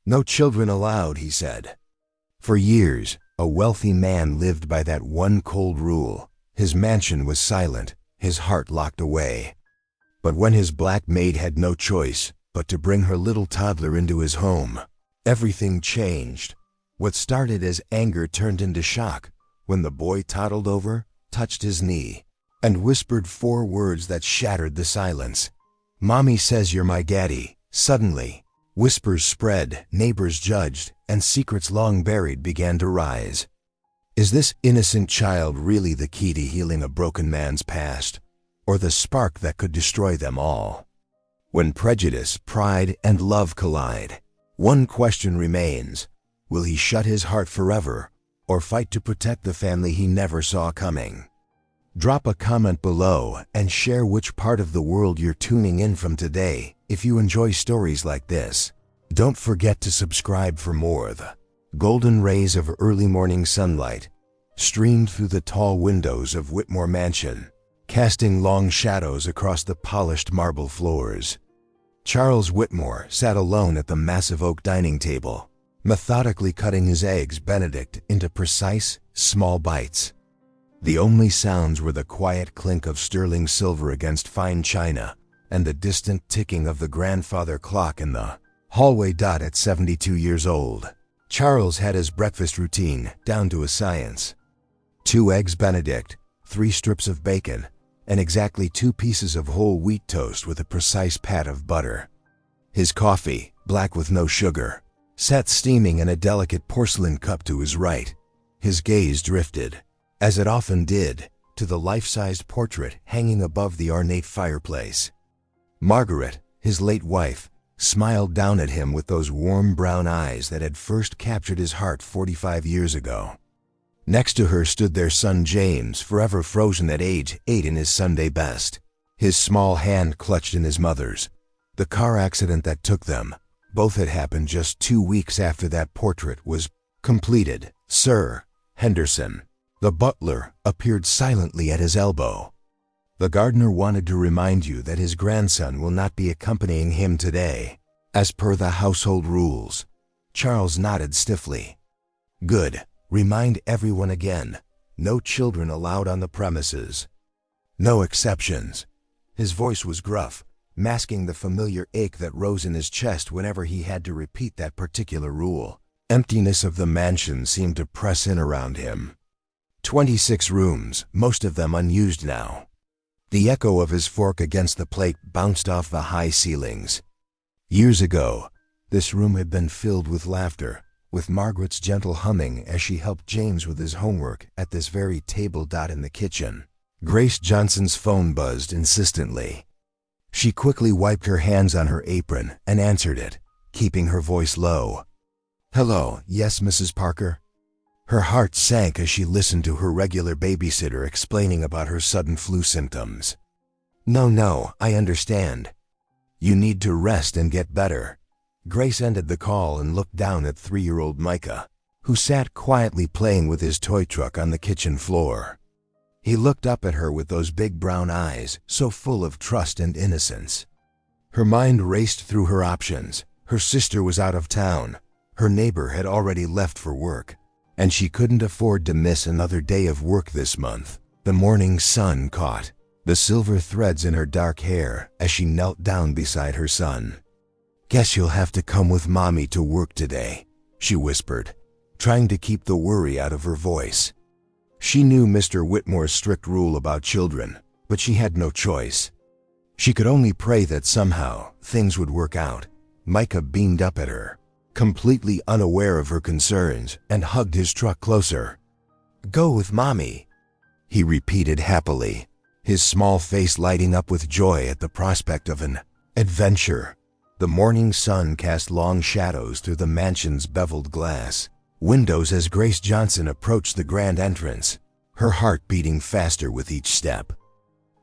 "No children allowed," he said. For years, a wealthy man lived by that one cold rule. His mansion was silent, his heart locked away. But when his black maid had no choice but to bring her little toddler into his home, everything changed. What started as anger turned into shock when the boy toddled over, touched his knee, and whispered 4 words that shattered the silence. "Mommy says you're my daddy." Suddenly, whispers spread, neighbors judged, and secrets long buried began to rise. Is this innocent child really the key to healing a broken man's past, or the spark that could destroy them all? When prejudice, pride, and love collide, one question remains: will he shut his heart forever, or fight to protect the family he never saw coming? Drop a comment below and share which part of the world you're tuning in from today. If you enjoy stories like this, don't forget to subscribe for more. The golden rays of early morning sunlight streamed through the tall windows of Whitmore Mansion, casting long shadows across the polished marble floors. Charles Whitmore sat alone at the massive oak dining table, methodically cutting his eggs Benedict into precise, small bites. The only sounds were the quiet clink of sterling silver against fine china and the distant ticking of the grandfather clock in the hallway. At 72 years old, Charles had his breakfast routine down to a science. 2 eggs Benedict, 3 strips of bacon, and exactly 2 pieces of whole wheat toast with a precise pat of butter. His coffee, black with no sugar, sat steaming in a delicate porcelain cup to his right. His gaze drifted, as it often did, to the life-sized portrait hanging above the ornate fireplace. Margaret, his late wife, smiled down at him with those warm brown eyes that had first captured his heart 45 years ago. Next to her stood their son James, forever frozen at age 8 in his Sunday best, his small hand clutched in his mother's. The car accident that took them, both had happened just 2 weeks after that portrait was completed. Sir Henderson, the butler, appeared silently at his elbow. "The gardener wanted to remind you that his grandson will not be accompanying him today, as per the household rules." Charles nodded stiffly. "Good. Remind everyone again. No children allowed on the premises. No exceptions." His voice was gruff, masking the familiar ache that rose in his chest whenever he had to repeat that particular rule. Emptiness of the mansion seemed to press in around him. 26 rooms, most of them unused now. The echo of his fork against the plate bounced off the high ceilings. Years ago, this room had been filled with laughter, with Margaret's gentle humming as she helped James with his homework at this very table. In the kitchen, Grace Johnson's phone buzzed insistently. She quickly wiped her hands on her apron and answered it, keeping her voice low. "Hello, yes, Mrs. Parker?" Her heart sank as she listened to her regular babysitter explaining about her sudden flu symptoms. No, I understand. You need to rest and get better." Grace ended the call and looked down at 3-year-old Micah, who sat quietly playing with his toy truck on the kitchen floor. He looked up at her with those big brown eyes, so full of trust and innocence. Her mind raced through her options. Her sister was out of town. Her neighbor had already left for work, and she couldn't afford to miss another day of work this month. The morning sun caught the silver threads in her dark hair as she knelt down beside her son. "Guess you'll have to come with Mommy to work today," she whispered, trying to keep the worry out of her voice. She knew Mr. Whitmore's strict rule about children, but she had no choice. She could only pray that somehow things would work out. Micah beamed up at her, completely unaware of her concerns, and hugged his truck closer. "Go with Mommy," he repeated happily, his small face lighting up with joy at the prospect of an adventure. The morning sun cast long shadows through the mansion's beveled glass windows as Grace Johnson approached the grand entrance, her heart beating faster with each step.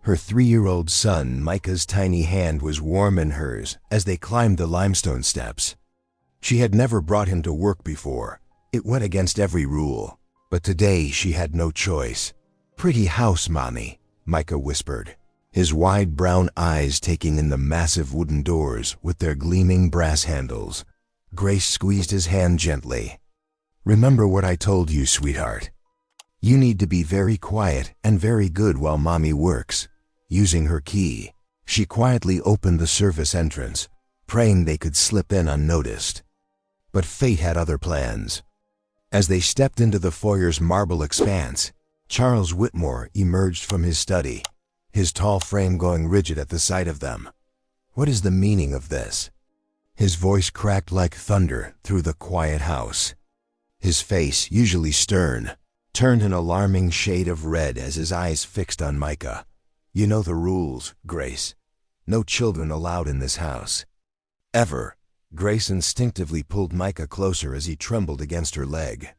Her 3-year-old son Micah's tiny hand was warm in hers as they climbed the limestone steps. She had never brought him to work before. It went against every rule. But today she had no choice. "Pretty house, Mommy," Micah whispered, his wide brown eyes taking in the massive wooden doors with their gleaming brass handles. Grace squeezed his hand gently. "Remember what I told you, sweetheart. You need to be very quiet and very good while Mommy works." Using her key, she quietly opened the service entrance, praying they could slip in unnoticed. But fate had other plans. As they stepped into the foyer's marble expanse, Charles Whitmore emerged from his study, his tall frame going rigid at the sight of them. "What is the meaning of this?" His voice cracked like thunder through the quiet house. His face, usually stern, turned an alarming shade of red as his eyes fixed on Micah. "You know the rules, Grace. No children allowed in this house." "Ever." Grace instinctively pulled Micah closer as he trembled against her leg.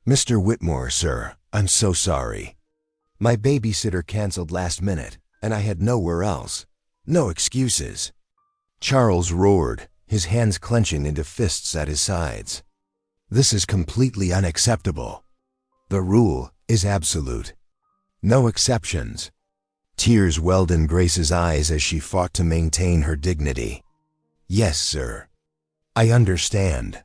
"Mr. Whitmore, sir, I'm so sorry. My babysitter canceled last minute, and I had nowhere else. No excuses." Charles roared, his hands clenching into fists at his sides. "This is completely unacceptable. The rule is absolute. No exceptions." Tears welled in Grace's eyes as she fought to maintain her dignity. "Yes, sir. I understand.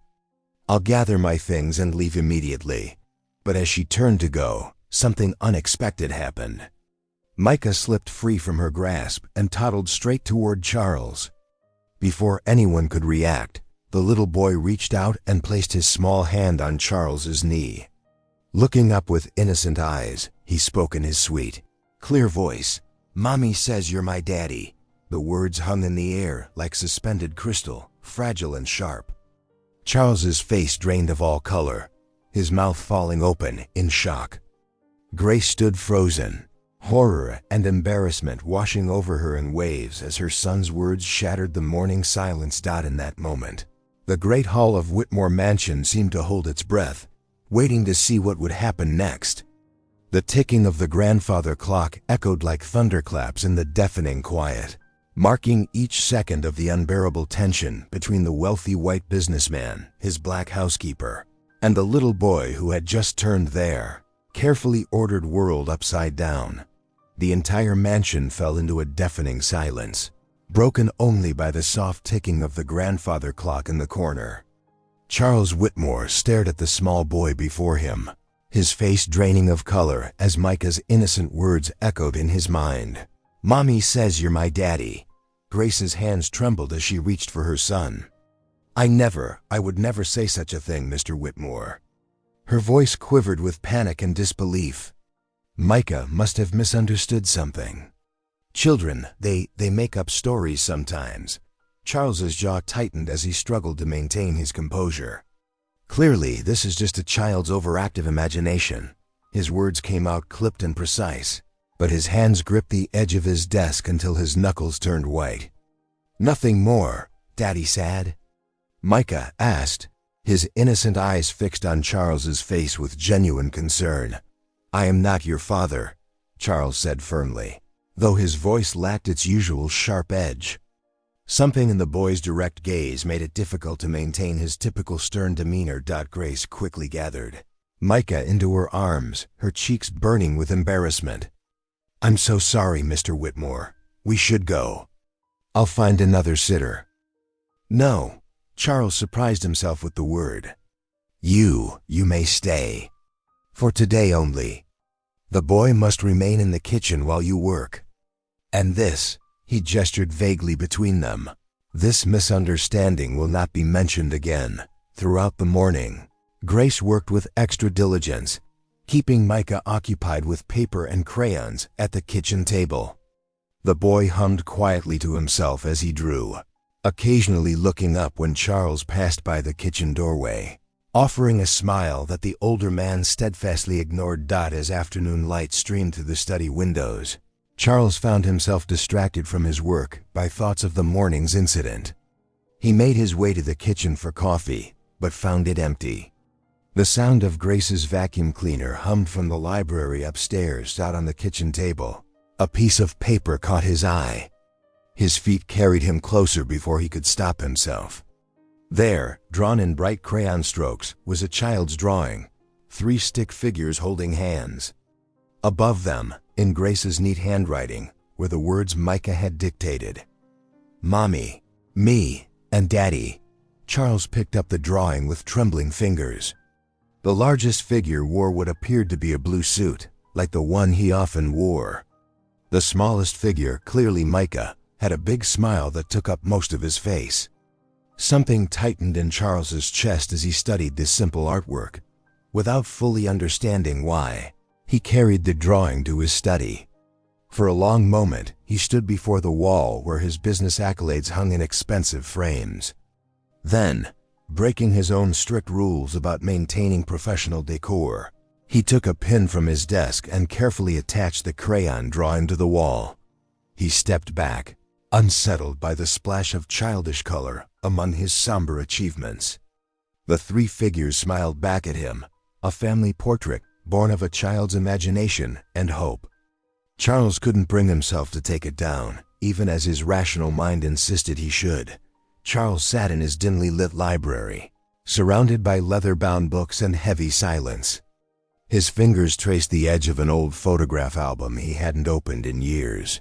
I'll gather my things and leave immediately." But as she turned to go, something unexpected happened. Micah slipped free from her grasp and toddled straight toward Charles. Before anyone could react, the little boy reached out and placed his small hand on Charles's knee. Looking up with innocent eyes, he spoke in his sweet, clear voice. "Mommy says you're my daddy." The words hung in the air like suspended crystal, fragile and sharp. Charles's face drained of all color, his mouth falling open in shock. Grace stood frozen, horror and embarrassment washing over her in waves as her son's words shattered the morning silence. In that moment, the great hall of Whitmore Mansion seemed to hold its breath, waiting to see what would happen next. The ticking of the grandfather clock echoed like thunderclaps in the deafening quiet, marking each second of the unbearable tension between the wealthy white businessman, his black housekeeper, and the little boy who had just turned their carefully ordered world upside down. The entire mansion fell into a deafening silence, broken only by the soft ticking of the grandfather clock in the corner. Charles Whitmore stared at the small boy before him, his face draining of color as Micah's innocent words echoed in his mind. "Mommy says you're my daddy." Grace's hands trembled as she reached for her son. I would never say such a thing, Mr. Whitmore." Her voice quivered with panic and disbelief. Micah must have misunderstood something. Children, they make up stories sometimes. Charles's jaw tightened as he struggled to maintain his composure. "Clearly, this is just a child's overactive imagination." His words came out clipped and precise, but his hands gripped the edge of his desk until his knuckles turned white. "Nothing more, Daddy said?" Micah asked, his innocent eyes fixed on Charles's face with genuine concern. "I am not your father," Charles said firmly, though his voice lacked its usual sharp edge. Something in the boy's direct gaze made it difficult to maintain his typical stern demeanor. Grace quickly gathered Micah into her arms, her cheeks burning with embarrassment. "I'm so sorry, Mr. Whitmore. We should go. I'll find another sitter." "No," Charles surprised himself with the word. You may stay. For today only. The boy must remain in the kitchen while you work. And this," he gestured vaguely between them, "this misunderstanding will not be mentioned again." Throughout the morning, Grace worked with extra diligence, keeping Micah occupied with paper and crayons at the kitchen table. The boy hummed quietly to himself as he drew, occasionally looking up when Charles passed by the kitchen doorway, offering a smile that the older man steadfastly ignored. As afternoon light streamed through the study windows, Charles found himself distracted from his work by thoughts of the morning's incident. He made his way to the kitchen for coffee, but found it empty. The sound of Grace's vacuum cleaner hummed from the library upstairs. On the kitchen table, a piece of paper caught his eye. His feet carried him closer before he could stop himself. There, drawn in bright crayon strokes, was a child's drawing, 3 stick figures holding hands. Above them, in Grace's neat handwriting, were the words Micah had dictated. "Mommy, me, and Daddy." Charles picked up the drawing with trembling fingers. The largest figure wore what appeared to be a blue suit, like the one he often wore. The smallest figure, clearly Micah, had a big smile that took up most of his face. Something tightened in Charles's chest as he studied this simple artwork. Without fully understanding why, he carried the drawing to his study. For a long moment, he stood before the wall where his business accolades hung in expensive frames. Then, breaking his own strict rules about maintaining professional decor, he took a pin from his desk and carefully attached the crayon drawing to the wall. He stepped back, unsettled by the splash of childish color among his somber achievements. The three figures smiled back at him, a family portrait born of a child's imagination and hope. Charles couldn't bring himself to take it down, even as his rational mind insisted he should. Charles sat in his dimly lit library, surrounded by leather-bound books and heavy silence. His fingers traced the edge of an old photograph album he hadn't opened in years.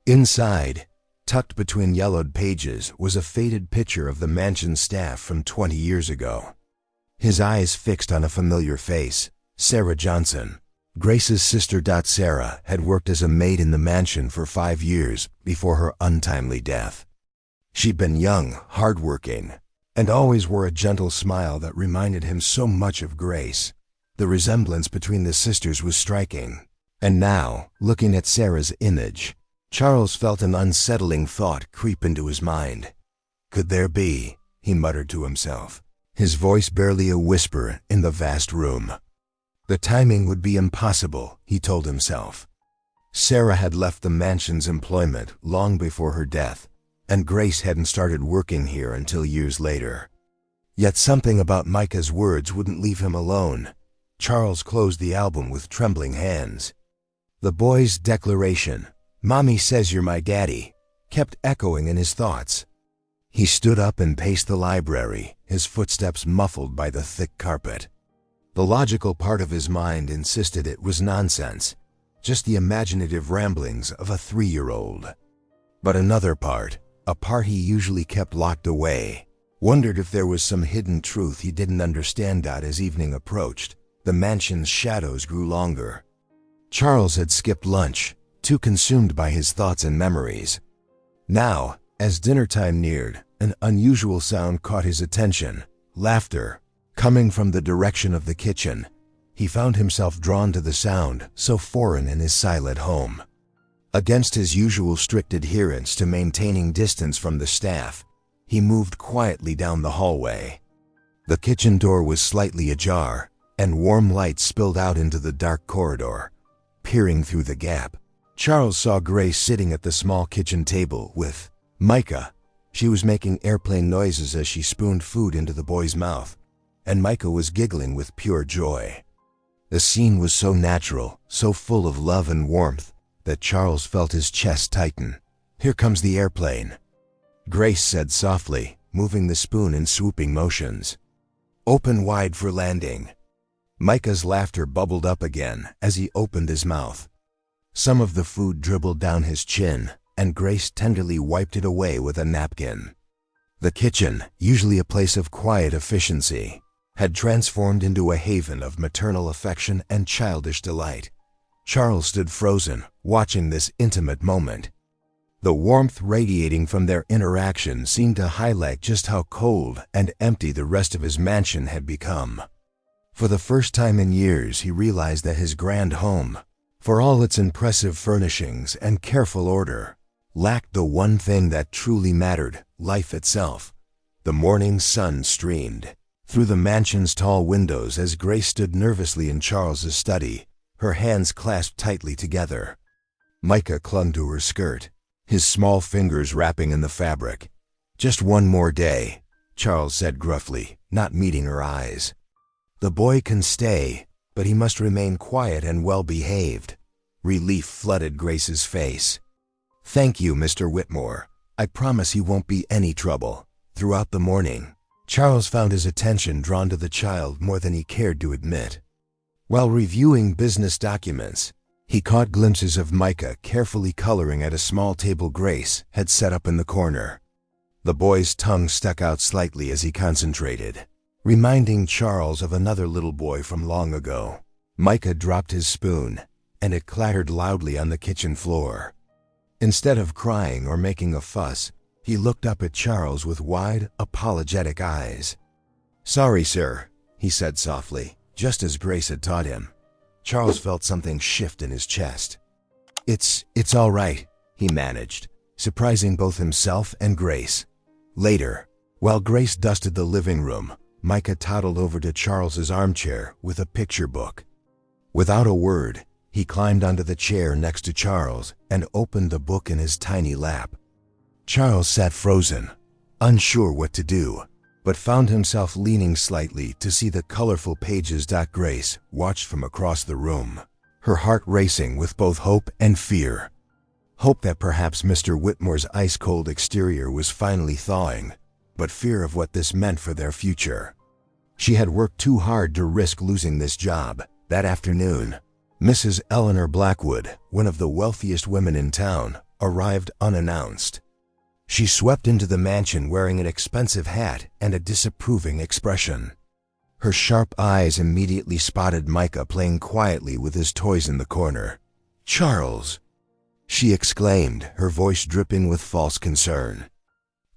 Inside, tucked between yellowed pages, was a faded picture of the mansion staff from 20 years ago. His eyes fixed on a familiar face, Sarah Johnson. Grace's sister. Sarah had worked as a maid in the mansion for 5 years before her untimely death. She'd been young, hardworking, and always wore a gentle smile that reminded him so much of Grace. The resemblance between the sisters was striking. And now, looking at Sarah's image, Charles felt an unsettling thought creep into his mind. Could there be, he muttered to himself, his voice barely a whisper in the vast room. The timing would be impossible, he told himself. Sarah had left the mansion's employment long before her death, and Grace hadn't started working here until years later. Yet something about Micah's words wouldn't leave him alone. Charles closed the album with trembling hands. The boy's declaration, "Mommy says you're my daddy," kept echoing in his thoughts. He stood up and paced the library, his footsteps muffled by the thick carpet. The logical part of his mind insisted it was nonsense, just the imaginative ramblings of a 3-year-old. But another part, a part he usually kept locked away, wondered if there was some hidden truth he didn't understand. As evening approached, the mansion's shadows grew longer. Charles had skipped lunch, too consumed by his thoughts and memories. Now, as dinner time neared, an unusual sound caught his attention: laughter. Coming from the direction of the kitchen, he found himself drawn to the sound, so foreign in his silent home. Against his usual strict adherence to maintaining distance from the staff, he moved quietly down the hallway. The kitchen door was slightly ajar, and warm light spilled out into the dark corridor. Peering through the gap, Charles saw Grace sitting at the small kitchen table with Micah. She was making airplane noises as she spooned food into the boy's mouth, and Micah was giggling with pure joy. The scene was so natural, so full of love and warmth, that Charles felt his chest tighten. "Here comes the airplane," Grace said softly, moving the spoon in swooping motions. "Open wide for landing." Micah's laughter bubbled up again as he opened his mouth. Some of the food dribbled down his chin, and Grace tenderly wiped it away with a napkin. The kitchen, usually a place of quiet efficiency, had transformed into a haven of maternal affection and childish delight. Charles stood frozen, watching this intimate moment. The warmth radiating from their interaction seemed to highlight just how cold and empty the rest of his mansion had become. For the first time in years, he realized that his grand home, for all its impressive furnishings and careful order, lacked the one thing that truly mattered: life itself. The morning sun streamed through the mansion's tall windows as Grace stood nervously in Charles's study, her hands clasped tightly together. Micah clung to her skirt, his small fingers wrapping in the fabric. "Just one more day," Charles said gruffly, not meeting her eyes. "The boy can stay, but he must remain quiet and well-behaved." Relief flooded Grace's face. "Thank you, Mr. Whitmore. I promise he won't be any trouble." Throughout the morning, Charles found his attention drawn to the child more than he cared to admit. While reviewing business documents, he caught glimpses of Micah carefully coloring at a small table Grace had set up in the corner. The boy's tongue stuck out slightly as he concentrated, reminding Charles of another little boy from long ago. Micah dropped his spoon, and it clattered loudly on the kitchen floor. Instead of crying or making a fuss, he looked up at Charles with wide, apologetic eyes. "Sorry, sir," he said softly, just as Grace had taught him. Charles felt something shift in his chest. It's all right," he managed, surprising both himself and Grace. Later, while Grace dusted the living room, Micah toddled over to Charles's armchair with a picture book. Without a word, he climbed onto the chair next to Charles and opened the book in his tiny lap. Charles sat frozen, unsure what to do, but found himself leaning slightly to see the colorful pages. Grace watched from across the room, her heart racing with both hope and fear. Hope that perhaps Mr. Whitmore's ice-cold exterior was finally thawing, but fear of what this meant for their future. She had worked too hard to risk losing this job. That afternoon, Mrs. Eleanor Blackwood, one of the wealthiest women in town, arrived unannounced. She swept into the mansion wearing an expensive hat and a disapproving expression. Her sharp eyes immediately spotted Micah playing quietly with his toys in the corner. "Charles!" she exclaimed, her voice dripping with false concern.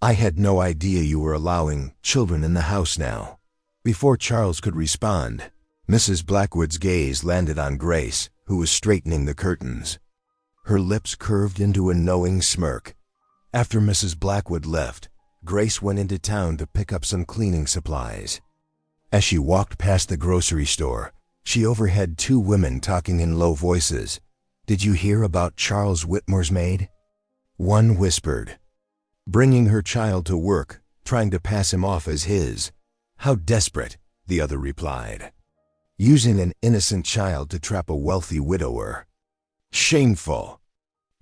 "I had no idea you were allowing children in the house now." Before Charles could respond, Mrs. Blackwood's gaze landed on Grace, who was straightening the curtains. Her lips curved into a knowing smirk. After Mrs. Blackwood left, Grace went into town to pick up some cleaning supplies. As she walked past the grocery store, she overheard two women talking in low voices. "Did you hear about Charles Whitmore's maid?" One whispered. "Bringing her child to work, trying to pass him off as his." "How desperate," the other replied. "Using an innocent child to trap a wealthy widower. Shameful."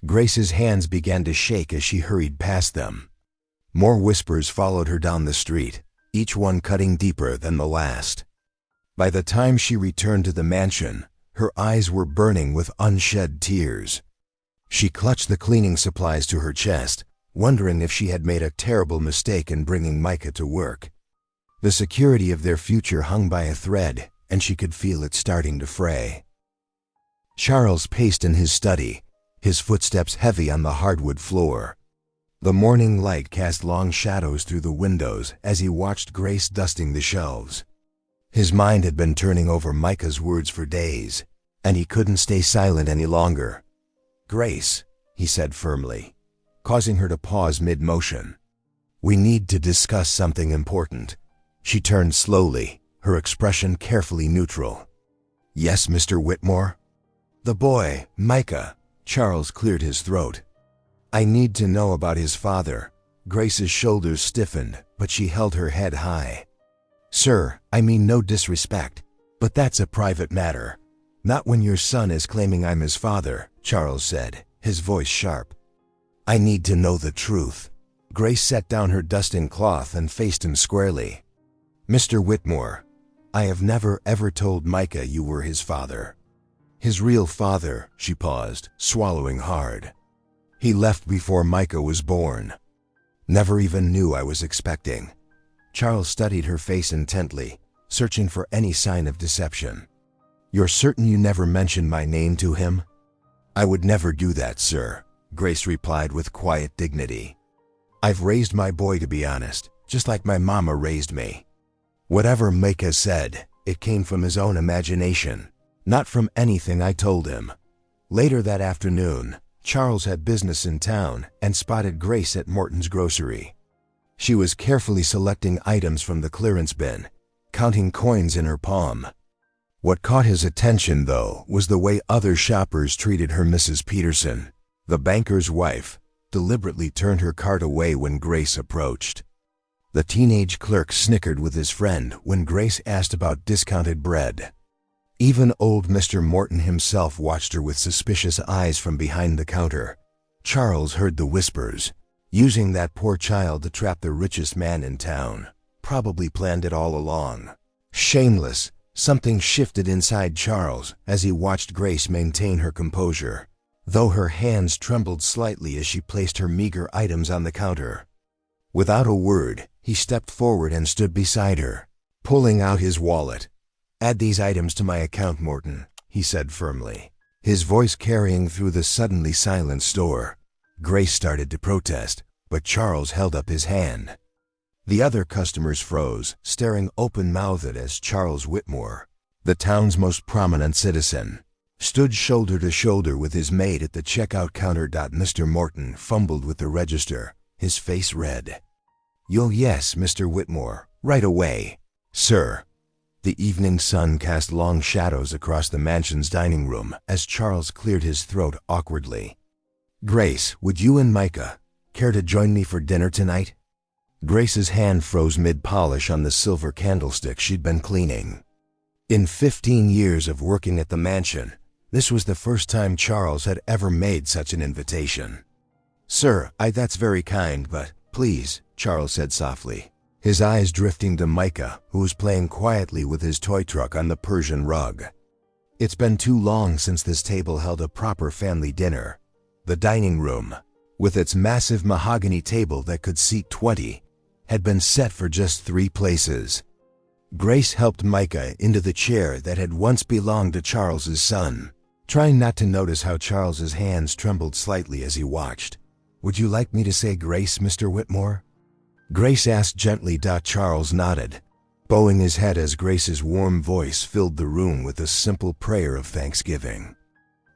Grace's hands began to shake as she hurried past them. More whispers followed her down the street, each one cutting deeper than the last. By the time she returned to the mansion, her eyes were burning with unshed tears. She clutched the cleaning supplies to her chest, wondering if she had made a terrible mistake in bringing Micah to work. The security of their future hung by a thread, and she could feel it starting to fray. Charles paced in his study, his footsteps heavy on the hardwood floor. The morning light cast long shadows through the windows as he watched Grace dusting the shelves. His mind had been turning over Micah's words for days, and he couldn't stay silent any longer. "Grace," he said firmly, causing her to pause mid-motion. "We need to discuss something important." She turned slowly, her expression carefully neutral. "Yes, Mr. Whitmore?" "The boy, Micah." Charles cleared his throat. "I need to know about his father." Grace's shoulders stiffened, but she held her head high. "Sir, I mean no disrespect, but that's a private matter. Not when your son is claiming I'm his father," Charles said, his voice sharp. "I need to know the truth." Grace set down her dusting cloth and faced him squarely. "Mr. Whitmore, I have never ever told Micah you were his father." "His real father," she paused, swallowing hard. "He left before Micah was born. Never even knew I was expecting." Charles studied her face intently, searching for any sign of deception. "You're certain you never mentioned my name to him?" "I would never do that, sir," Grace replied with quiet dignity. "I've raised my boy, to be honest, just like my mama raised me. Whatever Micah said, it came from his own imagination, not from anything I told him." Later that afternoon, Charles had business in town and spotted Grace at Morton's grocery. She was carefully selecting items from the clearance bin, counting coins in her palm. What caught his attention, though, was the way other shoppers treated her. Mrs. Peterson, the banker's wife, deliberately turned her cart away when Grace approached. The teenage clerk snickered with his friend when Grace asked about discounted bread. Even old Mr. Morton himself watched her with suspicious eyes from behind the counter. Charles heard the whispers. Using that poor child to trap the richest man in town. Probably planned it all along. Shameless. Something shifted inside Charles as he watched Grace maintain her composure, though her hands trembled slightly as she placed her meager items on the counter. Without a word, he stepped forward and stood beside her, pulling out his wallet. "Add these items to my account, Morton," he said firmly, his voice carrying through the suddenly silent store. Grace started to protest, but Charles held up his hand. The other customers froze, staring open-mouthed as Charles Whitmore, the town's most prominent citizen, stood shoulder to shoulder with his maid at the checkout counter. Mr. Morton fumbled with the register, his face red. Yes, Mr. Whitmore, right away, sir." The evening sun cast long shadows across the mansion's dining room as Charles cleared his throat awkwardly. "Grace, would you and Micah care to join me for dinner tonight?" Grace's hand froze mid-polish on the silver candlestick she'd been cleaning. In 15 years of working at the mansion, this was the first time Charles had ever made such an invitation. "Sir, that's very kind, but please," Charles said softly, his eyes drifting to Micah, who was playing quietly with his toy truck on the Persian rug. It's been too long since this table held a proper family dinner. The dining room, with its massive mahogany table that could seat 20, had been set for just 3 places. Grace helped Micah into the chair that had once belonged to Charles's son, trying not to notice how Charles's hands trembled slightly as he watched. "Would you like me to say grace, Mr. Whitmore?" Grace asked gently. Charles nodded, bowing his head as Grace's warm voice filled the room with a simple prayer of thanksgiving.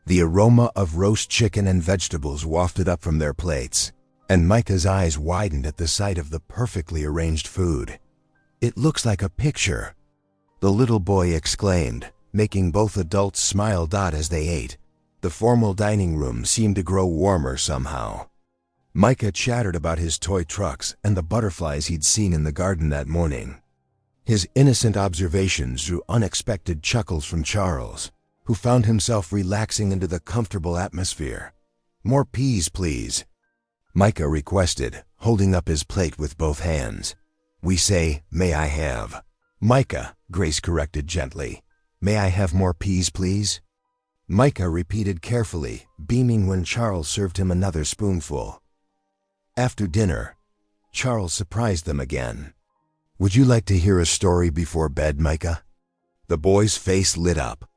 The aroma of roast chicken and vegetables wafted up from their plates, and Micah's eyes widened at the sight of the perfectly arranged food. "It looks like a picture," the little boy exclaimed, making both adults smile. As they ate, the formal dining room seemed to grow warmer somehow. Micah chattered about his toy trucks and the butterflies he'd seen in the garden that morning. His innocent observations drew unexpected chuckles from Charles, who found himself relaxing into the comfortable atmosphere. "More peas, please," Micah requested, holding up his plate with both hands. "We say, 'May I have?'" "Micah," Grace corrected gently. "May I have more peas, please?" Micah repeated carefully, beaming when Charles served him another spoonful. After dinner, Charles surprised them again. "Would you like to hear a story before bed, Micah?" The boy's face lit up.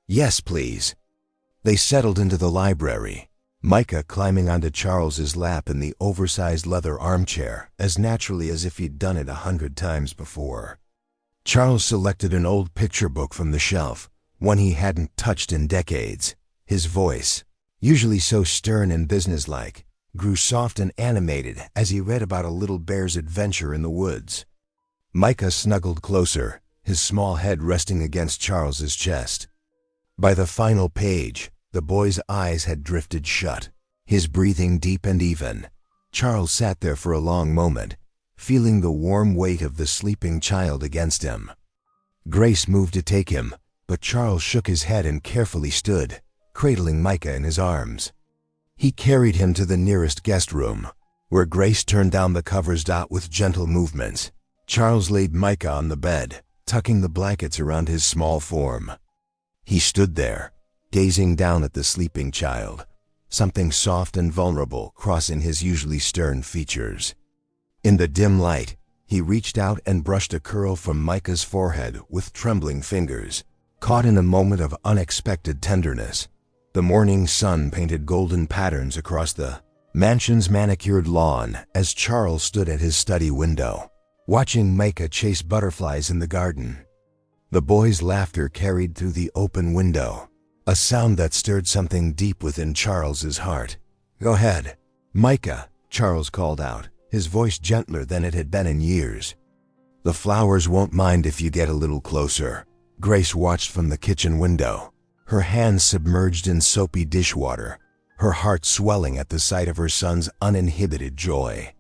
"Yes, please." They settled into the library, Micah climbing onto Charles's lap in the oversized leather armchair as naturally as if he'd done it 100 times before. Charles selected an old picture book from the shelf, one he hadn't touched in decades. His voice, usually so stern and businesslike, grew soft and animated as he read about a little bear's adventure in the woods. Micah snuggled closer, his small head resting against Charles's chest. By the final page, the boy's eyes had drifted shut, his breathing deep and even. Charles sat there for a long moment, feeling the warm weight of the sleeping child against him. Grace moved to take him, but Charles shook his head and carefully stood, cradling Micah in his arms. He carried him to the nearest guest room, where Grace turned down the covers. With gentle movements, Charles laid Micah on the bed, tucking the blankets around his small form. He stood there, gazing down at the sleeping child, something soft and vulnerable crossing his usually stern features. In the dim light, he reached out and brushed a curl from Micah's forehead with trembling fingers, caught in a moment of unexpected tenderness. The morning sun painted golden patterns across the mansion's manicured lawn as Charles stood at his study window, watching Micah chase butterflies in the garden. The boy's laughter carried through the open window, a sound that stirred something deep within Charles's heart. "Go ahead, Micah," Charles called out, his voice gentler than it had been in years. "The flowers won't mind if you get a little closer." Grace watched from the kitchen window, her hands submerged in soapy dishwater, her heart swelling at the sight of her son's uninhibited joy.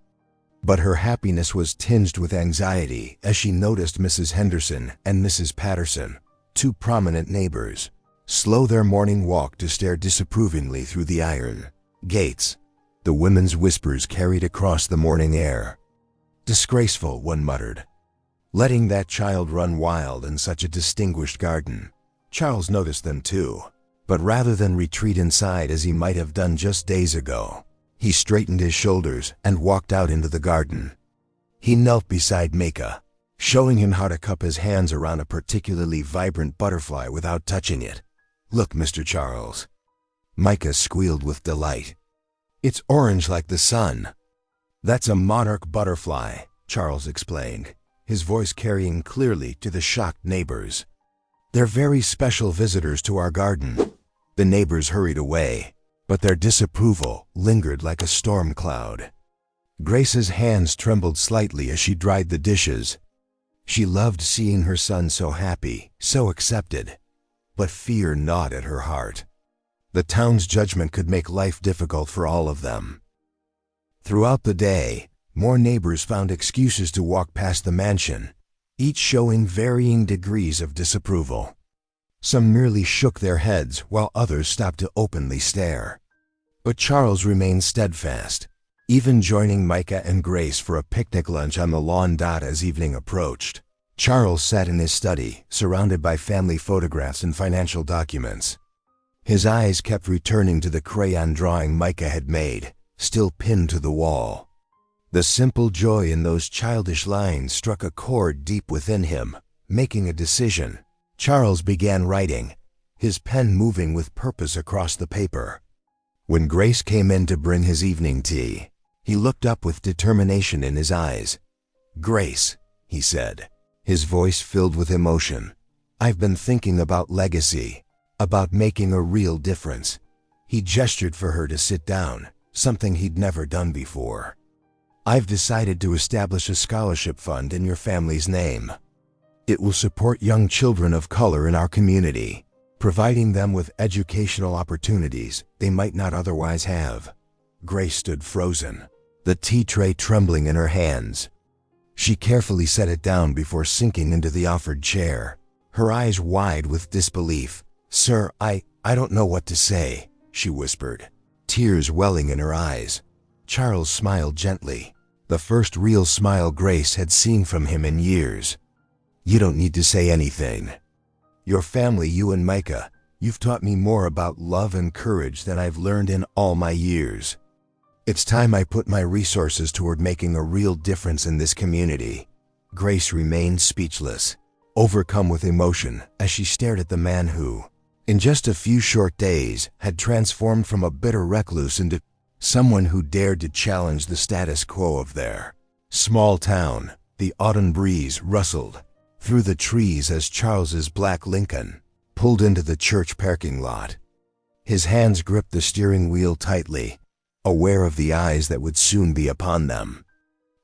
But her happiness was tinged with anxiety as she noticed Mrs. Henderson and Mrs. Patterson, 2 prominent neighbors, slow their morning walk to stare disapprovingly through the iron gates. The women's whispers carried across the morning air. "Disgraceful," one muttered. "Letting that child run wild in such a distinguished garden." Charles noticed them too, but rather than retreat inside as he might have done just days ago, He straightened his shoulders and walked out into the garden. He knelt beside Micah, showing him how to cup his hands around a particularly vibrant butterfly without touching it. "Look, Mr. Charles." Micah squealed with delight. "It's orange like the sun." "That's a monarch butterfly," Charles explained, his voice carrying clearly to the shocked neighbors. "They're very special visitors to our garden." The neighbors hurried away, but their disapproval lingered like a storm cloud. Grace's hands trembled slightly as she dried the dishes. She loved seeing her son so happy, so accepted, but fear gnawed at her heart. The town's judgment could make life difficult for all of them. Throughout the day, more neighbors found excuses to walk past the mansion, each showing varying degrees of disapproval. Some merely shook their heads while others stopped to openly stare. But Charles remained steadfast, even joining Micah and Grace for a picnic lunch on the lawn. As evening approached, Charles sat in his study, surrounded by family photographs and financial documents. His eyes kept returning to the crayon drawing Micah had made, still pinned to the wall. The simple joy in those childish lines struck a chord deep within him. Making a decision, Charles began writing, his pen moving with purpose across the paper. When Grace came in to bring his evening tea, he looked up with determination in his eyes. "Grace," he said, his voice filled with emotion, "I've been thinking about legacy, about making a real difference." He gestured for her to sit down, something he'd never done before. "I've decided to establish a scholarship fund in your family's name. It will support young children of color in our community, providing them with educational opportunities they might not otherwise have." Grace stood frozen, the tea tray trembling in her hands. She carefully set it down before sinking into the offered chair, her eyes wide with disbelief. "Sir, I don't know what to say," she whispered, tears welling in her eyes. Charles smiled gently, the first real smile Grace had seen from him in years. "You don't need to say anything. Your family, you and Micah, you've taught me more about love and courage than I've learned in all my years. It's time I put my resources toward making a real difference in this community." Grace remained speechless, overcome with emotion as she stared at the man who, in just a few short days, had transformed from a bitter recluse into someone who dared to challenge the status quo of their small town. The autumn breeze rustled through the trees as Charles's black Lincoln pulled into the church parking lot. His hands gripped the steering wheel tightly, aware of the eyes that would soon be upon them.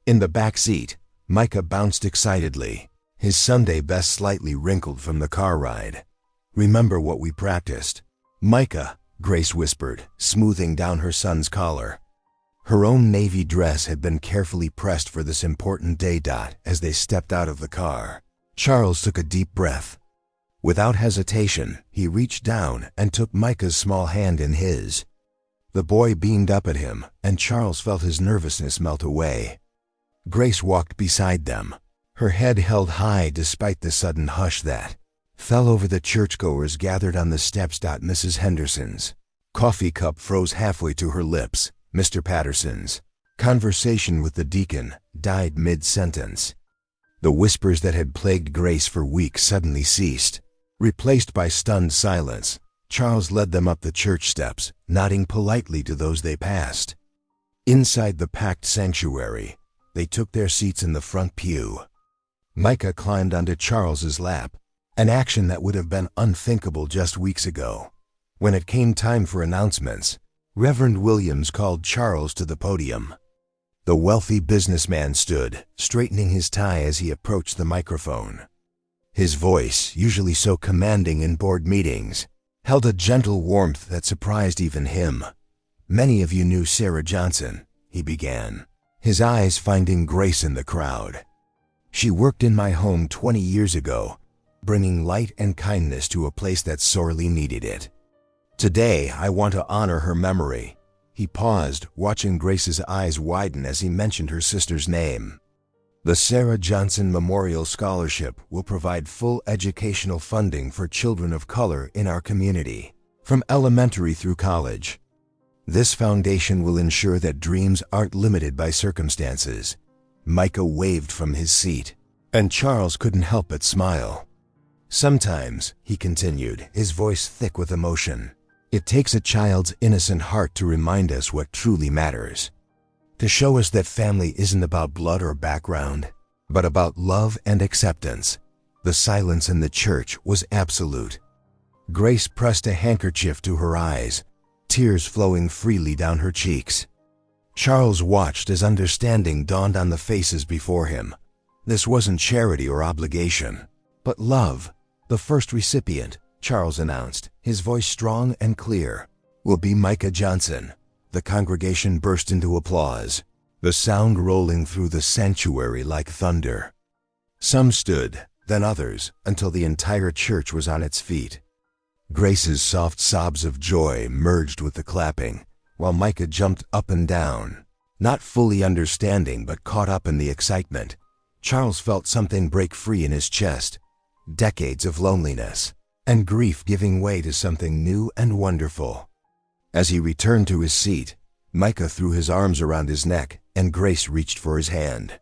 In the back seat, Micah bounced excitedly, his Sunday best slightly wrinkled from the car ride. "Remember what we practiced?" "Micah," Grace whispered, smoothing down her son's collar. Her own navy dress had been carefully pressed for this important day. As they stepped out of the car, Charles took a deep breath. Without hesitation, he reached down and took Micah's small hand in his. The boy beamed up at him, and Charles felt his nervousness melt away. Grace walked beside them, her head held high despite the sudden hush that fell over the churchgoers gathered on the steps. Mrs. Henderson's coffee cup froze halfway to her lips. Mr. Patterson's conversation with the deacon died mid-sentence. The whispers that had plagued Grace for weeks suddenly ceased, replaced by stunned silence. Charles led them up the church steps, nodding politely to those they passed. Inside the packed sanctuary, they took their seats in the front pew. Micah climbed onto Charles's lap, an action that would have been unthinkable just weeks ago. When it came time for announcements, Reverend Williams called Charles to the podium. The wealthy businessman stood, straightening his tie as he approached the microphone. His voice, usually so commanding in board meetings, held a gentle warmth that surprised even him. "Many of you knew Sarah Johnson," he began, his eyes finding Grace in the crowd. "She worked in my home 20 years ago, bringing light and kindness to a place that sorely needed it. Today, I want to honor her memory." He paused, watching Grace's eyes widen as he mentioned her sister's name. "The Sarah Johnson Memorial Scholarship will provide full educational funding for children of color in our community, from elementary through college. This foundation will ensure that dreams aren't limited by circumstances. Micah waved from his seat, and Charles couldn't help but smile. Sometimes, he continued, his voice thick with emotion, it takes a child's innocent heart to remind us what truly matters. To show us that family isn't about blood or background, but about love and acceptance. The silence in the church was absolute. Grace pressed a handkerchief to her eyes, tears flowing freely down her cheeks. Charles watched as understanding dawned on the faces before him. This wasn't charity or obligation, but love. The first recipient, Charles announced, his voice strong and clear, will be Micah Johnson. The congregation burst into applause, the sound rolling through the sanctuary like thunder. Some stood, then others, until the entire church was on its feet. Grace's soft sobs of joy merged with the clapping, while Micah jumped up and down, not fully understanding but caught up in the excitement. Charles felt something break free in his chest, decades of loneliness and grief giving way to something new and wonderful. As he returned to his seat, Micah threw his arms around his neck, and Grace reached for his hand.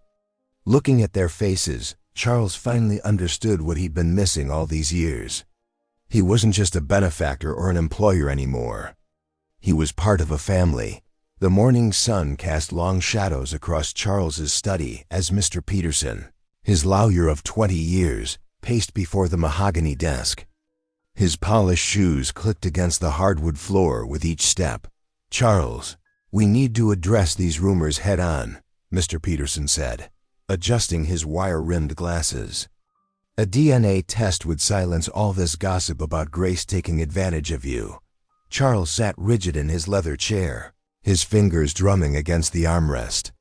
Looking at their faces, Charles finally understood what he'd been missing all these years. He wasn't just a benefactor or an employer anymore. He was part of a family. The morning sun cast long shadows across Charles's study as Mr. Peterson, his lawyer of 20 years, paced before the mahogany desk. His polished shoes clicked against the hardwood floor with each step. "Charles, we need to address these rumors head-on," Mr. Peterson said, adjusting his wire-rimmed glasses. "A DNA test would silence all this gossip about Grace taking advantage of you." Charles sat rigid in his leather chair, his fingers drumming against the armrest.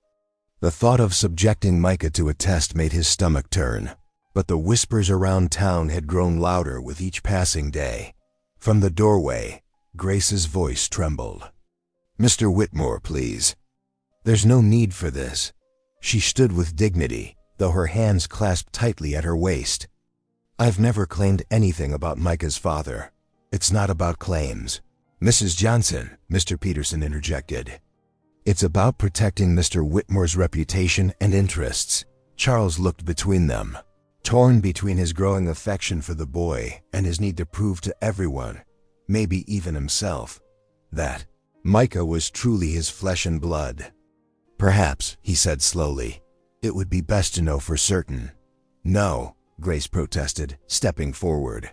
The thought of subjecting Micah to a test made his stomach turn. But the whispers around town had grown louder with each passing day. From the doorway, Grace's voice trembled. "Mr. Whitmore, please." "There's no need for this." She stood with dignity, though her hands clasped tightly at her waist. "I've never claimed anything about Micah's father. It's not about claims." "Mrs. Johnson," Mr. Peterson interjected. "It's about protecting Mr. Whitmore's reputation and interests." Charles looked between them, torn between his growing affection for the boy and his need to prove to everyone, maybe even himself, that Micah was truly his flesh and blood. "Perhaps," he said slowly, "it would be best to know for certain." "No," Grace protested, stepping forward.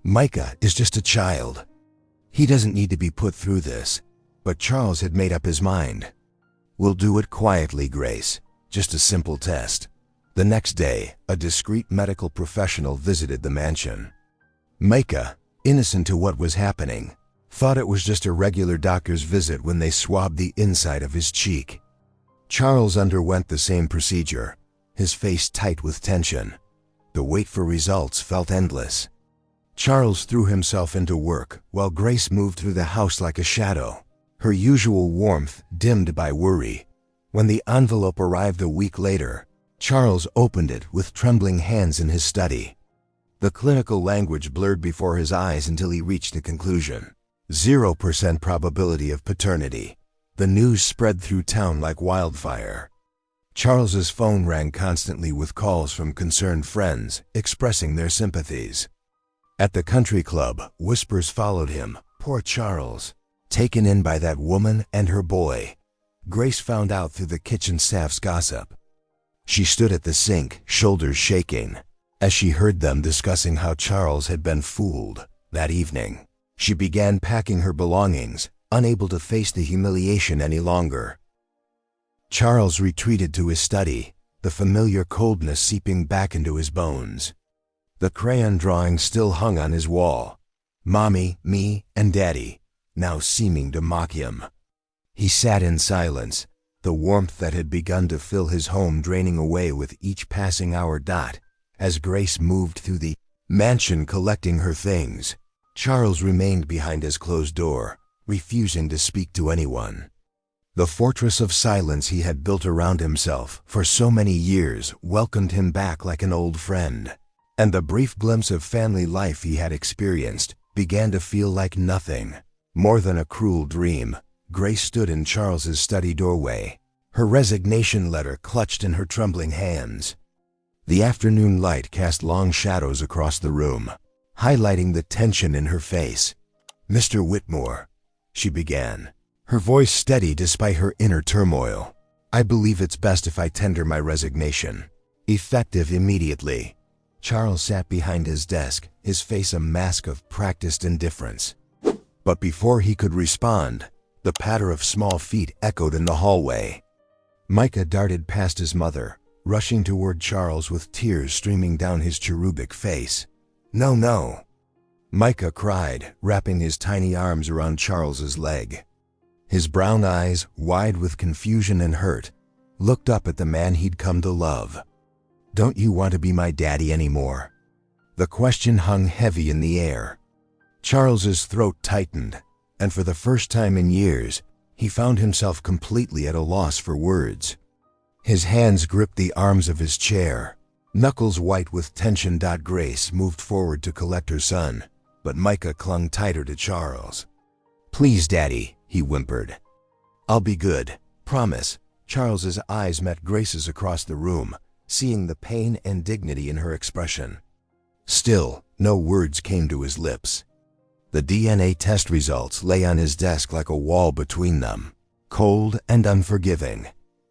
"Micah is just a child. He doesn't need to be put through this." But Charles had made up his mind. "We'll do it quietly, Grace. Just a simple test." The next day, a discreet medical professional visited the mansion. Micah, innocent to what was happening, thought it was just a regular doctor's visit when they swabbed the inside of his cheek. Charles underwent the same procedure, his face tight with tension. The wait for results felt endless. Charles threw himself into work while Grace moved through the house like a shadow, her usual warmth dimmed by worry. When the envelope arrived a week later, Charles opened it with trembling hands in his study. The clinical language blurred before his eyes until he reached a conclusion. 0% probability of paternity. The news spread through town like wildfire. Charles's phone rang constantly with calls from concerned friends expressing their sympathies. At the country club, whispers followed him. Poor Charles, taken in by that woman and her boy. Grace found out through the kitchen staff's gossip. She stood at the sink, shoulders shaking, as she heard them discussing how Charles had been fooled. That evening, she began packing her belongings, unable to face the humiliation any longer. Charles retreated to his study, the familiar coldness seeping back into his bones. The crayon drawing still hung on his wall. Mommy, me, and Daddy, now seeming to mock him. He sat in silence, the warmth that had begun to fill his home draining away with each passing hour. As Grace moved through the mansion collecting her things, Charles remained behind his closed door, refusing to speak to anyone. The fortress of silence he had built around himself for so many years welcomed him back like an old friend, and the brief glimpse of family life he had experienced began to feel like nothing more than a cruel dream Grace stood in Charles's study doorway, her resignation letter clutched in her trembling hands. The afternoon light cast long shadows across the room, highlighting the tension in her face. "Mr. Whitmore," she began, her voice steady despite her inner turmoil, "I believe it's best if I tender my resignation, effective immediately." Charles sat behind his desk, his face a mask of practiced indifference. But before he could respond, the patter of small feet echoed in the hallway. Micah darted past his mother, rushing toward Charles with tears streaming down his cherubic face. "No, no!" Micah cried, wrapping his tiny arms around Charles's leg. His brown eyes, wide with confusion and hurt, looked up at the man he'd come to love. "Don't you want to be my daddy anymore?" The question hung heavy in the air. Charles's throat tightened, and for the first time in years, he found himself completely at a loss for words. His hands gripped the arms of his chair, knuckles white with tension. Grace moved forward to collect her son, but Micah clung tighter to Charles. "Please, Daddy," he whimpered. "I'll be good, promise." Charles's eyes met Grace's across the room, seeing the pain and dignity in her expression. Still, no words came to his lips. The DNA test results lay on his desk like a wall between them, cold and unforgiving.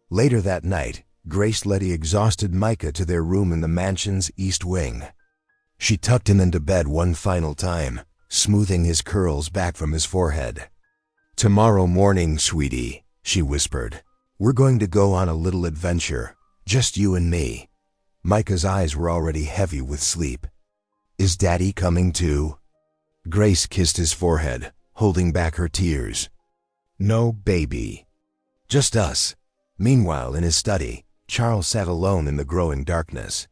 Later that night, Grace led the exhausted Micah to their room in the mansion's east wing. She tucked him into bed one final time, smoothing his curls back from his forehead. "Tomorrow morning, sweetie," she whispered, "we're going to go on a little adventure, just you and me." Micah's eyes were already heavy with sleep. "Is Daddy coming too?" Grace kissed his forehead, holding back her tears. "No, baby. Just us." Meanwhile, in his study, Charles sat alone in the growing darkness.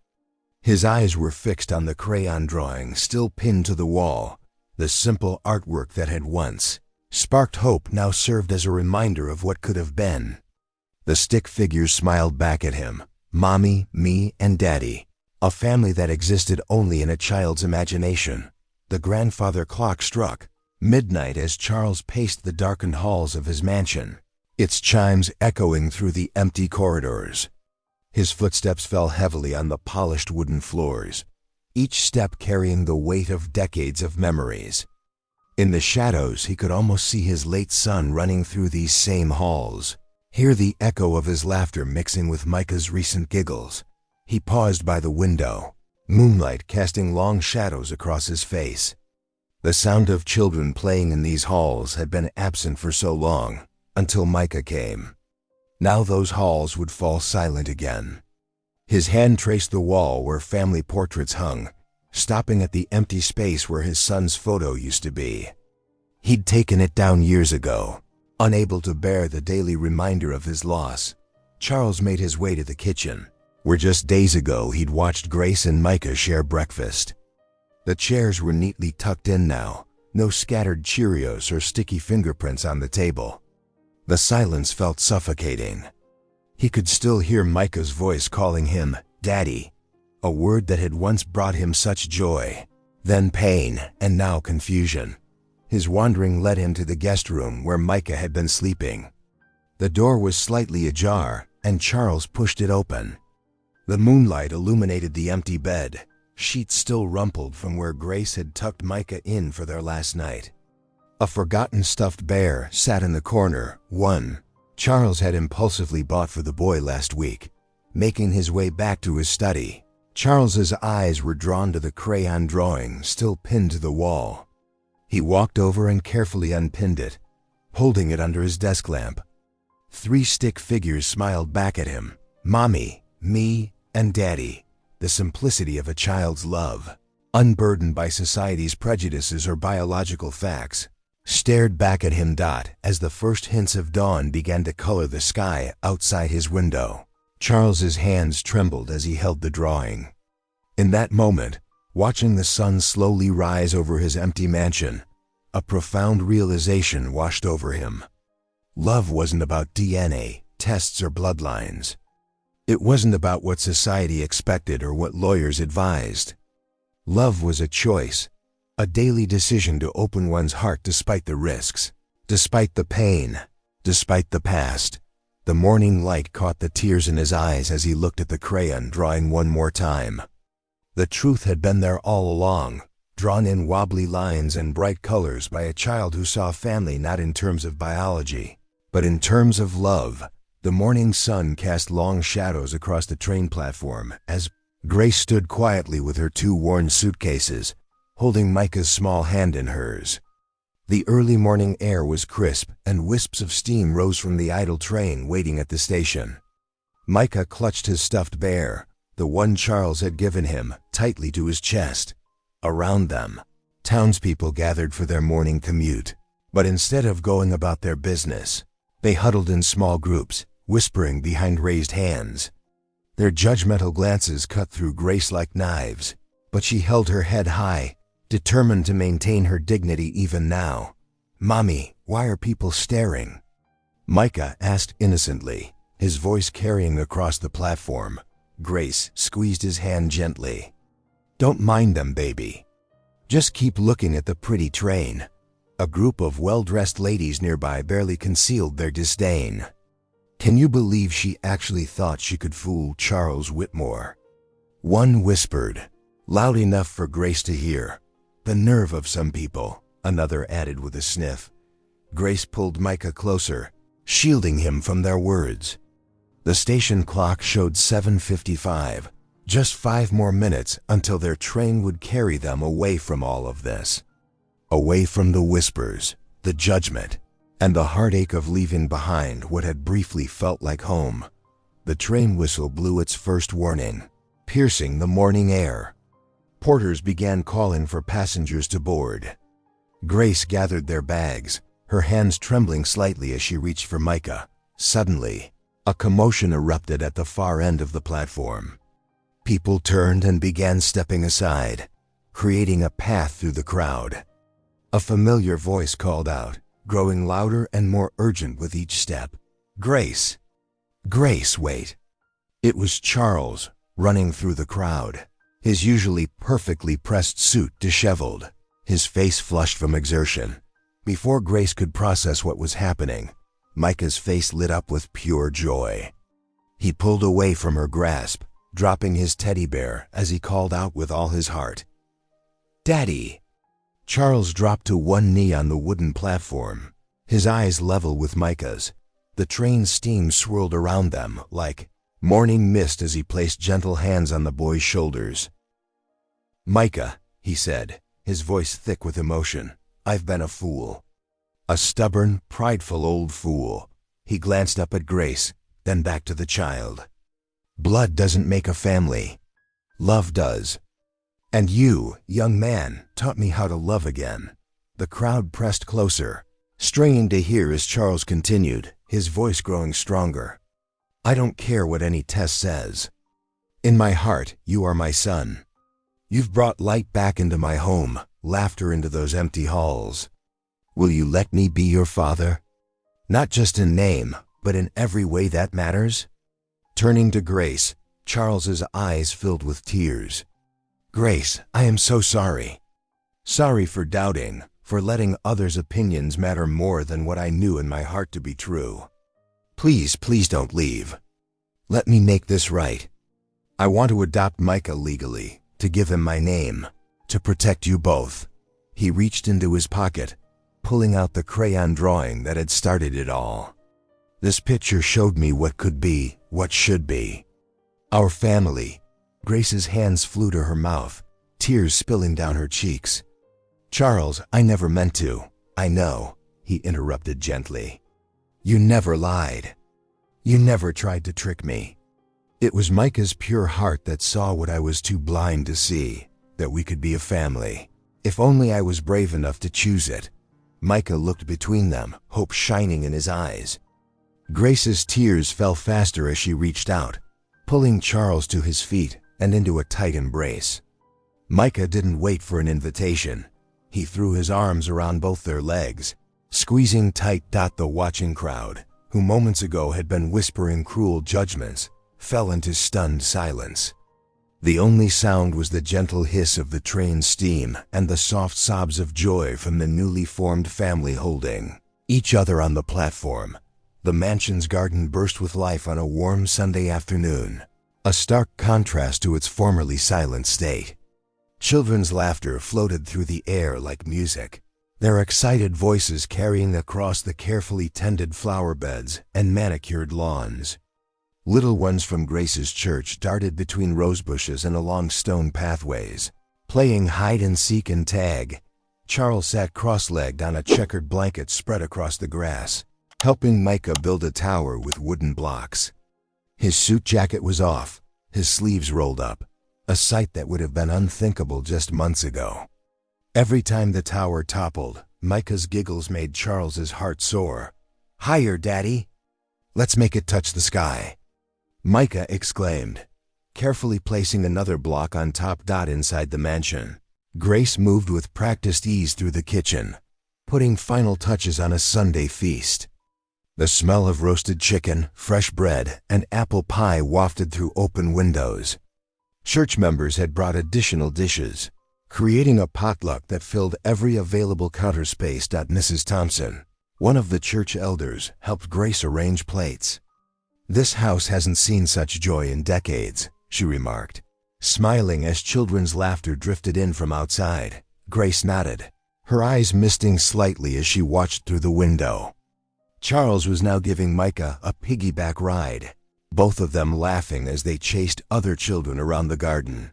His eyes were fixed on the crayon drawing still pinned to the wall. The simple artwork that had once sparked hope now served as a reminder of what could have been. The stick figures smiled back at him. Mommy, me, and Daddy. A family that existed only in a child's imagination. The grandfather clock struck midnight as Charles paced the darkened halls of his mansion, its chimes echoing through the empty corridors. His footsteps fell heavily on the polished wooden floors, each step carrying the weight of decades of memories. In the shadows, he could almost see his late son running through these same halls, hear the echo of his laughter mixing with Micah's recent giggles. He paused by the window, moonlight casting long shadows across his face. The sound of children playing in these halls had been absent for so long, until Micah came. Now those halls would fall silent again. His hand traced the wall where family portraits hung, stopping at the empty space where his son's photo used to be. He'd taken it down years ago, unable to bear the daily reminder of his loss. Charles made his way to the kitchen, where just days ago he'd watched Grace and Micah share breakfast. The chairs were neatly tucked in now, no scattered Cheerios or sticky fingerprints on the table. The silence felt suffocating. He could still hear Micah's voice calling him Daddy, a word that had once brought him such joy, then pain, and now confusion. His wandering led him to the guest room where Micah had been sleeping. The door was slightly ajar, and Charles pushed it open. The moonlight illuminated the empty bed, sheets still rumpled from where Grace had tucked Micah in for their last night. A forgotten stuffed bear sat in the corner, one Charles had impulsively bought for the boy last week. Making his way back to his study, Charles's eyes were drawn to the crayon drawing still pinned to the wall. He walked over and carefully unpinned it, holding it under his desk lamp. 3 stick figures smiled back at him. Mommy, me, and Daddy. The simplicity of a child's love, unburdened by society's prejudices or biological facts, stared back at him. As the first hints of dawn began to color the sky outside his window, Charles's hands trembled as he held the drawing. In that moment, watching the sun slowly rise over his empty mansion, a profound realization washed over him. Love wasn't about DNA, tests, or bloodlines. It wasn't about what society expected or what lawyers advised. Love was a choice, a daily decision to open one's heart despite the risks, despite the pain, Despite the past, the morning light caught the tears in his eyes as he looked at the crayon drawing one more time. The truth had been there all along, drawn in wobbly lines and bright colors by a child who saw family not in terms of biology, but in terms of love. The morning sun cast long shadows across the train platform as Grace stood quietly with her 2 worn suitcases, holding Micah's small hand in hers. The early morning air was crisp, and wisps of steam rose from the idle train waiting at the station. Micah clutched his stuffed bear, the one Charles had given him, tightly to his chest. Around them, townspeople gathered for their morning commute, but instead of going about their business, they huddled in small groups, whispering behind raised hands. Their judgmental glances cut through Grace like knives, but she held her head high, determined to maintain her dignity even now. "Mommy, why are people staring?" Micah asked innocently, his voice carrying across the platform. Grace squeezed his hand gently. "Don't mind them, baby. Just keep looking at the pretty train." A group of well-dressed ladies nearby barely concealed their disdain. Can you believe she actually thought she could fool Charles Whitmore? One whispered, loud enough for Grace to hear. "The nerve of some people," another added with a sniff. Grace pulled Micah closer, shielding him from their words. The station clock showed 7:55, just 5 more minutes until their train would carry them away from all of this. Away from the whispers, the judgment, and the heartache of leaving behind what had briefly felt like home. The train whistle blew its first warning, piercing the morning air. Porters began calling for passengers to board. Grace gathered their bags, her hands trembling slightly as she reached for Micah. Suddenly, a commotion erupted at the far end of the platform. People turned and began stepping aside, creating a path through the crowd. A familiar voice called out, growing louder and more urgent with each step. "Grace! Grace, wait!" It was Charles, running through the crowd, his usually perfectly pressed suit disheveled, his face flushed from exertion. Before Grace could process what was happening, Micah's face lit up with pure joy. He pulled away from her grasp, dropping his teddy bear as he called out with all his heart, "Daddy!" Charles dropped to one knee on the wooden platform, his eyes level with Micah's. The train's steam swirled around them like morning mist as he placed gentle hands on the boy's shoulders. "Micah," he said, his voice thick with emotion, "I've been a fool. A stubborn, prideful old fool." He glanced up at Grace, then back to the child. "Blood doesn't make a family. Love does. And you, young man, taught me how to love again." The crowd pressed closer, straining to hear as Charles continued, his voice growing stronger. "I don't care what any test says. In my heart, you are my son. You've brought light back into my home, laughter into those empty halls. Will you let me be your father? Not just in name, but in every way that matters?" Turning to Grace, Charles's eyes filled with tears. "Grace, I am so sorry. Sorry for doubting, for letting others' opinions matter more than what I knew in my heart to be true. Please, please don't leave. Let me make this right. I want to adopt Micah legally, to give him my name, to protect you both." He reached into his pocket, pulling out the crayon drawing that had started it all. "This picture showed me what could be, what should be. Our family." Grace's hands flew to her mouth, tears spilling down her cheeks. "Charles, I never meant to. I know," he interrupted gently. "You never lied. You never tried to trick me. It was Micah's pure heart that saw what I was too blind to see, that we could be a family. If only I was brave enough to choose it." Micah looked between them, hope shining in his eyes. Grace's tears fell faster as she reached out, pulling Charles to his feet and into a tight embrace. Micah didn't wait for an invitation. He threw his arms around both their legs, squeezing tight. The watching crowd, who moments ago had been whispering cruel judgments, fell into stunned silence. The only sound was the gentle hiss of the train's steam and the soft sobs of joy from the newly formed family holding each other on the platform, The mansion's garden burst with life on a warm Sunday afternoon, a stark contrast to its formerly silent state. Children's laughter floated through the air like music, their excited voices carrying across the carefully tended flower beds and manicured lawns. Little ones from Grace's church darted between rose bushes and along stone pathways, playing hide and seek and tag. Charles sat cross-legged on a checkered blanket spread across the grass, helping Micah build a tower with wooden blocks. His suit jacket was off, his sleeves rolled up, a sight that would have been unthinkable just months ago. Every time the tower toppled, Micah's giggles made Charles's heart soar. "Higher, Daddy! Let's make it touch the sky!" Micah exclaimed, carefully placing another block on top. Inside the mansion, Grace moved with practiced ease through the kitchen, putting final touches on a Sunday feast. The smell of roasted chicken, fresh bread, and apple pie wafted through open windows. Church members had brought additional dishes, creating a potluck that filled every available counter space. Mrs. Thompson, one of the church elders, helped Grace arrange plates. "This house hasn't seen such joy in decades," she remarked, smiling as children's laughter drifted in from outside. Grace nodded, her eyes misting slightly as she watched through the window. Charles was now giving Micah a piggyback ride, both of them laughing as they chased other children around the garden.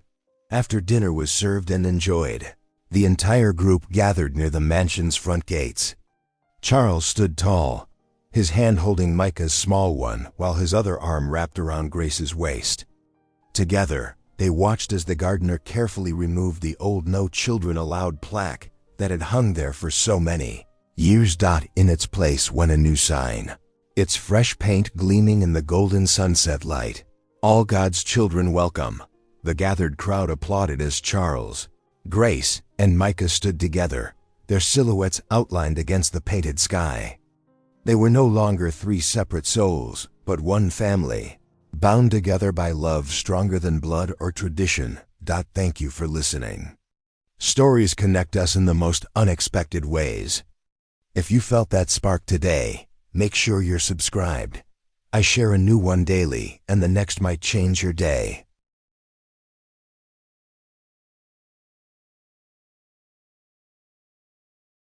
After dinner was served and enjoyed, the entire group gathered near the mansion's front gates. Charles stood tall, his hand holding Micah's small one while his other arm wrapped around Grace's waist. Together, they watched as the gardener carefully removed the old "No Children Allowed" plaque that had hung there for so many years. In its place went a new sign, its fresh paint gleaming in the golden sunset light. "All God's children welcome." The gathered crowd applauded as Charles, Grace, and Micah stood together, their silhouettes outlined against the painted sky. They were no longer three separate souls, but one family, bound together by love stronger than blood or tradition. Thank you for listening. Stories connect us in the most unexpected ways. If you felt that spark today, make sure you're subscribed. I share a new one daily, and the next might change your day.